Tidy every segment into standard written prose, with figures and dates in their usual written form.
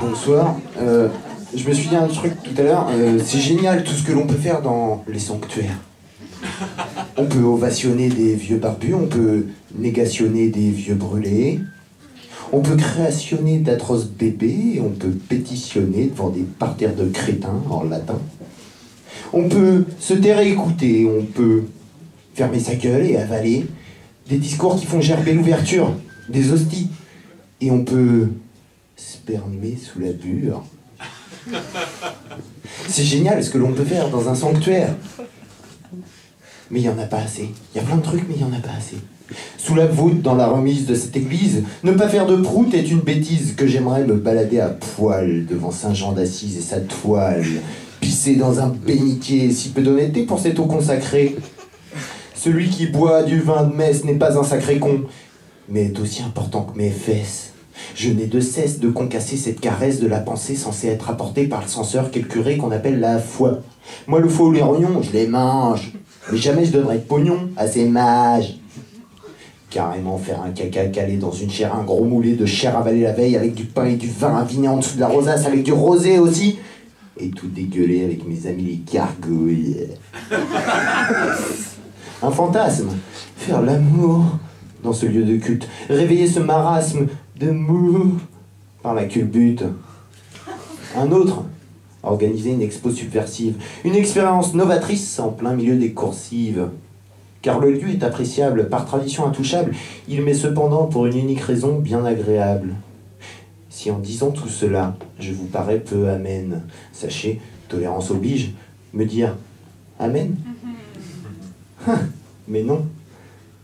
Bonsoir. Je me suis dit un truc tout à l'heure. C'est génial tout ce que l'on peut faire dans les sanctuaires. On peut ovationner des vieux barbus, on peut négationner des vieux brûlés, on peut créationner d'atroces bébés, on peut pétitionner devant des parterres de crétins en latin. On peut se taire et écouter, on peut fermer sa gueule et avaler des discours qui font gerber l'ouverture, des hosties. Et on peut spermer sous la bure. C'est génial ce que l'on peut faire dans un sanctuaire. Mais il n'y en a pas assez. Il y a plein de trucs, mais il n'y en a pas assez. Sous la voûte, dans la remise de cette église, ne pas faire de prout est une bêtise que j'aimerais me balader à poil devant Saint-Jean d'Assise et sa toile, pisser dans un bénitier, si peu d'honnêteté pour cette eau consacrée. Celui qui boit du vin de messe n'est pas un sacré con, mais est aussi important que mes fesses. Je n'ai de cesse de concasser cette caresse de la pensée censée être apportée par le censeur qu'est le curé qu'on appelle la foi. Moi, le foie ou les rognons, je les mange. Mais jamais je donnerai de pognon à ces mages. Carrément faire un caca calé dans une chair, un gros moulé de chair avalée la veille avec du pain et du vin aviné en dessous de la rosace avec du rosé aussi. Et tout dégueuler avec mes amis les gargouilles. Un fantasme. Faire l'amour dans ce lieu de culte. Réveiller ce marasme de mou par la culbute. Un autre. Organiser une expo subversive, une expérience novatrice en plein milieu des coursives. Car le lieu est appréciable, par tradition intouchable, il m'est cependant pour une unique raison bien agréable. Si en disant tout cela, je vous parais peu amène, sachez, tolérance oblige, me dire amen. Mais non,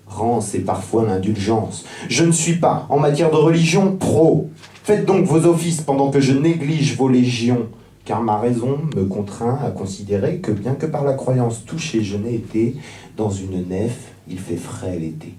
rance est parfois l'indulgence. Je ne suis pas, en matière de religion, pro. Faites donc vos offices pendant que je néglige vos légions. Car ma raison me contraint à considérer que bien que par la croyance touchée je n'ai été, dans une nef, il fait frais l'été.